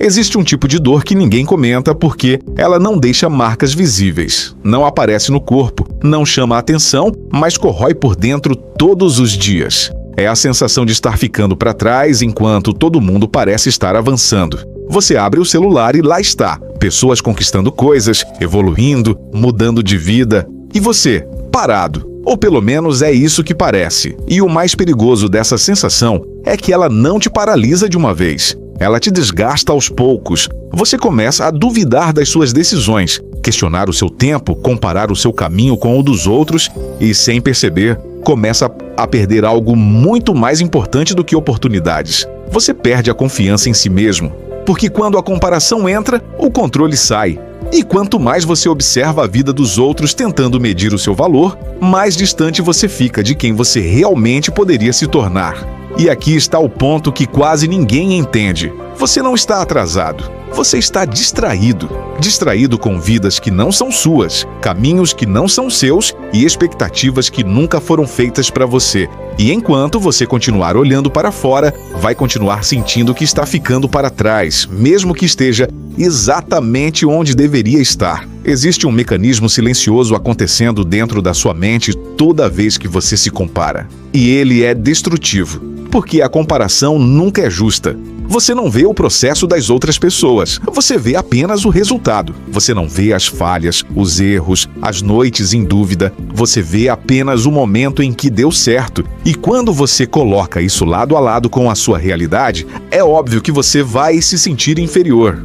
Existe um tipo de dor que ninguém comenta porque ela não deixa marcas visíveis, não aparece no corpo, não chama a atenção, mas corrói por dentro todos os dias. É a sensação de estar ficando para trás enquanto todo mundo parece estar avançando. Você abre o celular e lá está, pessoas conquistando coisas, evoluindo, mudando de vida. E você, parado. Ou pelo menos é isso que parece. E o mais perigoso dessa sensação é que ela não te paralisa de uma vez. Ela te desgasta aos poucos. Você começa a duvidar das suas decisões, questionar o seu tempo, comparar o seu caminho com o dos outros e, sem perceber, começa a perder algo muito mais importante do que oportunidades. Você perde a confiança em si mesmo, porque quando a comparação entra, o controle sai. E quanto mais você observa a vida dos outros tentando medir o seu valor, mais distante você fica de quem você realmente poderia se tornar. E aqui está o ponto que quase ninguém entende. Você não está atrasado. Você está distraído. Distraído com vidas que não são suas, caminhos que não são seus e expectativas que nunca foram feitas para você. E enquanto você continuar olhando para fora, vai continuar sentindo que está ficando para trás, mesmo que esteja exatamente onde deveria estar. Existe um mecanismo silencioso acontecendo dentro da sua mente toda vez que você se compara. E ele é destrutivo, porque a comparação nunca é justa. Você não vê o processo das outras pessoas, você vê apenas o resultado. Você não vê as falhas, os erros, as noites em dúvida, você vê apenas o momento em que deu certo. E quando você coloca isso lado a lado com a sua realidade, é óbvio que você vai se sentir inferior.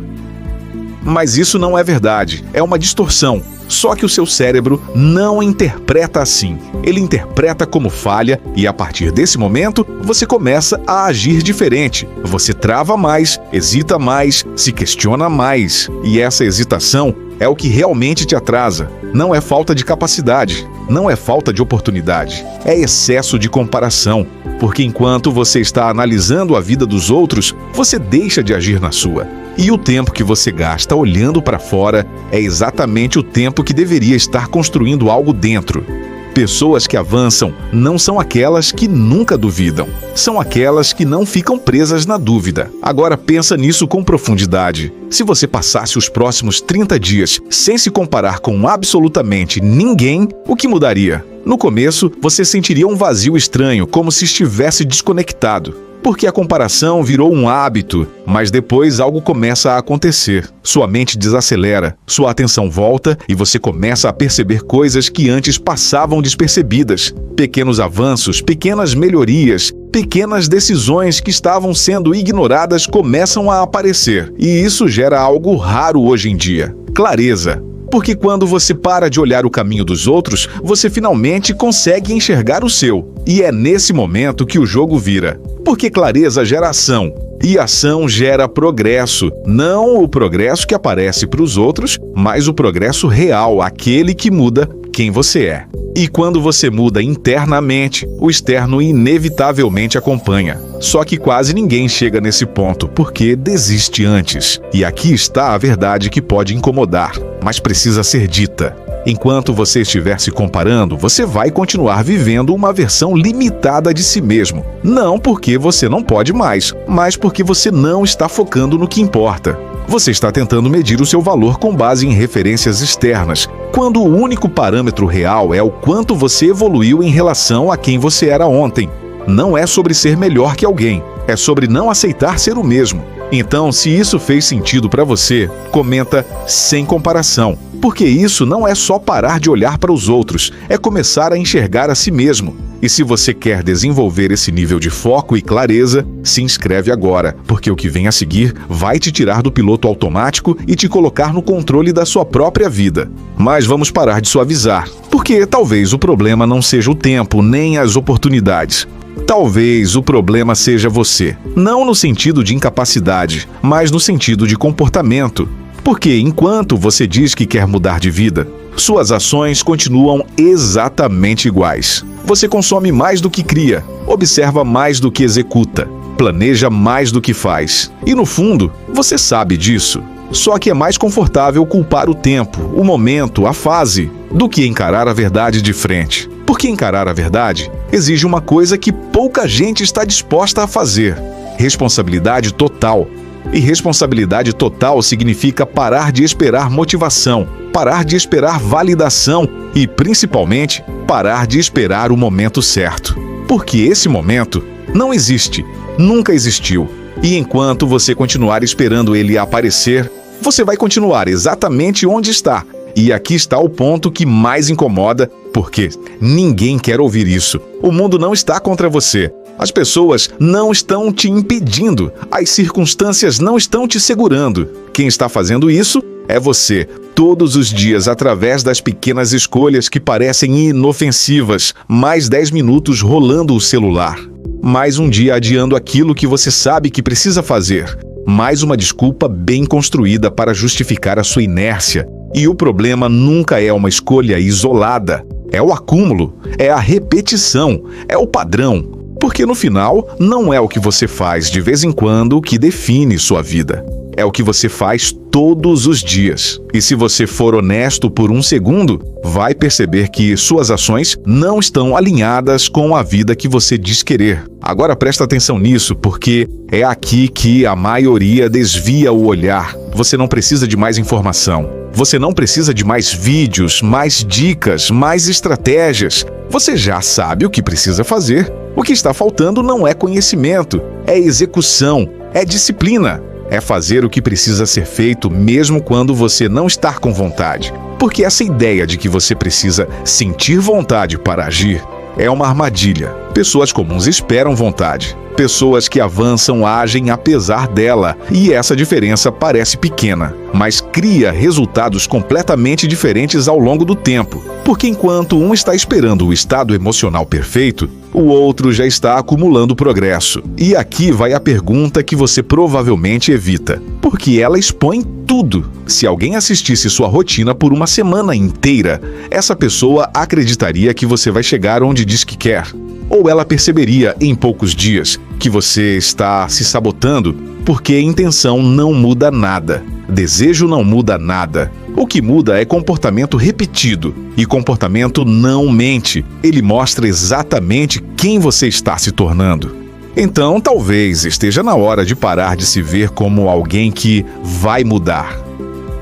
Mas isso não é verdade, é uma distorção. Só que o seu cérebro não interpreta assim. Ele interpreta como falha e, a partir desse momento, você começa a agir diferente. Você trava mais, hesita mais, se questiona mais. E essa hesitação é o que realmente te atrasa. Não é falta de capacidade, não é falta de oportunidade. É excesso de comparação. Porque enquanto você está analisando a vida dos outros, você deixa de agir na sua. E o tempo que você gasta olhando para fora é exatamente o tempo que deveria estar construindo algo dentro. Pessoas que avançam não são aquelas que nunca duvidam. São aquelas que não ficam presas na dúvida. Agora pensa nisso com profundidade. Se você passasse os próximos 30 dias sem se comparar com absolutamente ninguém, o que mudaria? No começo, você sentiria um vazio estranho, como se estivesse desconectado. Porque a comparação virou um hábito, mas depois algo começa a acontecer. Sua mente desacelera, sua atenção volta e você começa a perceber coisas que antes passavam despercebidas. Pequenos avanços, pequenas melhorias, pequenas decisões que estavam sendo ignoradas começam a aparecer. E isso gera algo raro hoje em dia: clareza. Porque quando você para de olhar o caminho dos outros, você finalmente consegue enxergar o seu. E é nesse momento que o jogo vira. Porque clareza gera ação. E ação gera progresso. Não o progresso que aparece para os outros, mas o progresso real, aquele que muda quem você é. E quando você muda internamente, o externo inevitavelmente acompanha. Só que quase ninguém chega nesse ponto, porque desiste antes. E aqui está a verdade que pode incomodar, mas precisa ser dita. Enquanto você estiver se comparando, você vai continuar vivendo uma versão limitada de si mesmo. Não porque você não pode mais, mas porque você não está focando no que importa. Você está tentando medir o seu valor com base em referências externas, quando o único parâmetro real é o quanto você evoluiu em relação a quem você era ontem. Não é sobre ser melhor que alguém, é sobre não aceitar ser o mesmo. Então, se isso fez sentido para você, comenta sem comparação. Porque isso não é só parar de olhar para os outros, é começar a enxergar a si mesmo. E se você quer desenvolver esse nível de foco e clareza, se inscreve agora, porque o que vem a seguir vai te tirar do piloto automático e te colocar no controle da sua própria vida. Mas vamos parar de suavizar, porque talvez o problema não seja o tempo nem as oportunidades. Talvez o problema seja você, não no sentido de incapacidade, mas no sentido de comportamento. Porque enquanto você diz que quer mudar de vida, suas ações continuam exatamente iguais. Você consome mais do que cria, observa mais do que executa, planeja mais do que faz. E no fundo, você sabe disso. Só que é mais confortável culpar o tempo, o momento, a fase, do que encarar a verdade de frente. Porque encarar a verdade exige uma coisa que pouca gente está disposta a fazer: responsabilidade total. E responsabilidade total significa parar de esperar motivação, parar de esperar validação e, principalmente, parar de esperar o momento certo. Porque esse momento não existe, nunca existiu. E enquanto você continuar esperando ele aparecer, você vai continuar exatamente onde está. E aqui está o ponto que mais incomoda, porque ninguém quer ouvir isso. O mundo não está contra você. As pessoas não estão te impedindo. As circunstâncias não estão te segurando. Quem está fazendo isso é você, todos os dias, através das pequenas escolhas que parecem inofensivas. Mais 10 minutos rolando o celular. Mais um dia adiando aquilo que você sabe que precisa fazer. Mais uma desculpa bem construída para justificar a sua inércia. E o problema nunca é uma escolha isolada. É o acúmulo, é a repetição, é o padrão. Porque no final, não é o que você faz de vez em quando que define sua vida. É o que você faz todos os dias. E se você for honesto por um segundo, vai perceber que suas ações não estão alinhadas com a vida que você diz querer. Agora presta atenção nisso, porque é aqui que a maioria desvia o olhar. Você não precisa de mais informação. Você não precisa de mais vídeos, mais dicas, mais estratégias. Você já sabe o que precisa fazer. O que está faltando não é conhecimento, é execução, é disciplina. É fazer o que precisa ser feito mesmo quando você não está com vontade. Porque essa ideia de que você precisa sentir vontade para agir é uma armadilha. Pessoas comuns esperam vontade. Pessoas que avançam agem apesar dela. E essa diferença parece pequena, mas cria resultados completamente diferentes ao longo do tempo. Porque enquanto um está esperando o estado emocional perfeito, o outro já está acumulando progresso. E aqui vai a pergunta que você provavelmente evita. Porque ela expõe tudo. Se alguém assistisse sua rotina por uma semana inteira, essa pessoa acreditaria que você vai chegar onde diz que quer. Ou ela perceberia em poucos dias que você está se sabotando, porque intenção não muda nada. Desejo não muda nada. O que muda é comportamento repetido. E comportamento não mente. Ele mostra exatamente quem você está se tornando. Então, talvez esteja na hora de parar de se ver como alguém que vai mudar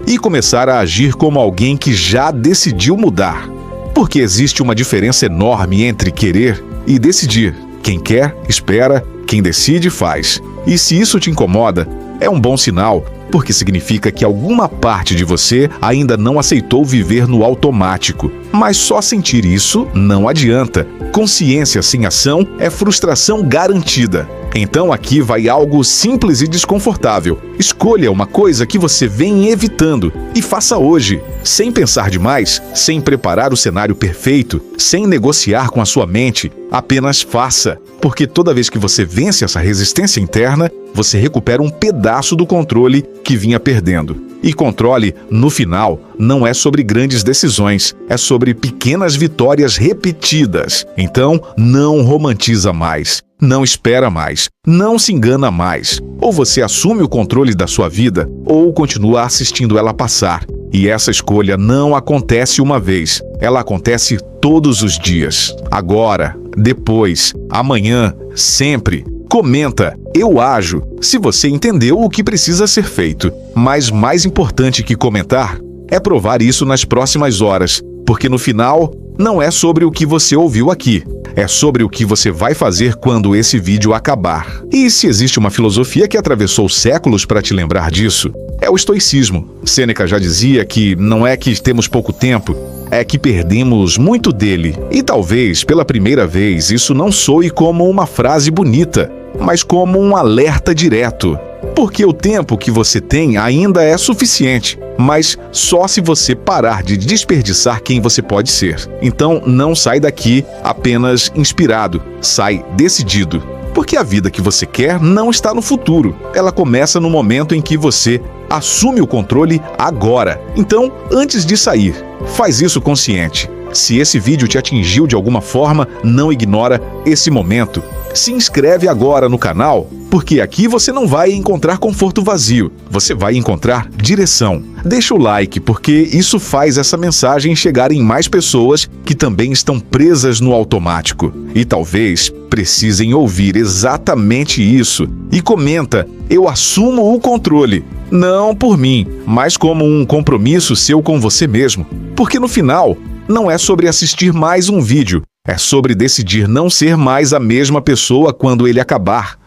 e começar a agir como alguém que já decidiu mudar. Porque existe uma diferença enorme entre querer e decidir. Quem quer, espera, quem decide, faz. E se isso te incomoda, é um bom sinal, porque significa que alguma parte de você ainda não aceitou viver no automático. Mas só sentir isso não adianta. Consciência sem ação é frustração garantida. Então aqui vai algo simples e desconfortável. Escolha uma coisa que você vem evitando e faça hoje, sem pensar demais, sem preparar o cenário perfeito, sem negociar com a sua mente. Apenas faça, porque toda vez que você vence essa resistência interna, você recupera um pedaço do controle que vinha perdendo. E controle, no final, não é sobre grandes decisões, é sobre pequenas vitórias repetidas. Então, não romantiza mais, não espera mais, não se engana mais. Ou você assume o controle da sua vida, ou continua assistindo ela passar. E essa escolha não acontece uma vez, ela acontece todos os dias. Agora, depois, amanhã, sempre. Comenta, eu ajo, se você entendeu o que precisa ser feito. Mas mais importante que comentar é provar isso nas próximas horas, porque no final não é sobre o que você ouviu aqui, é sobre o que você vai fazer quando esse vídeo acabar. E se existe uma filosofia que atravessou séculos para te lembrar disso, é o estoicismo. Sêneca já dizia que não é que temos pouco tempo, é que perdemos muito dele. E talvez, pela primeira vez, isso não soe como uma frase bonita, mas como um alerta direto. Porque o tempo que você tem ainda é suficiente, mas só se você parar de desperdiçar quem você pode ser. Então não sai daqui apenas inspirado, sai decidido. Porque a vida que você quer não está no futuro, ela começa no momento em que você assume o controle agora. Então, antes de sair, faz isso consciente. Se esse vídeo te atingiu de alguma forma, não ignora esse momento. Se inscreve agora no canal, porque aqui você não vai encontrar conforto vazio, você vai encontrar direção. Deixa o like, porque isso faz essa mensagem chegar em mais pessoas que também estão presas no automático e talvez precisem ouvir exatamente isso. E comenta: eu assumo o controle, não por mim, mas como um compromisso seu com você mesmo. Porque no final, não é sobre assistir mais um vídeo, é sobre decidir não ser mais a mesma pessoa quando ele acabar.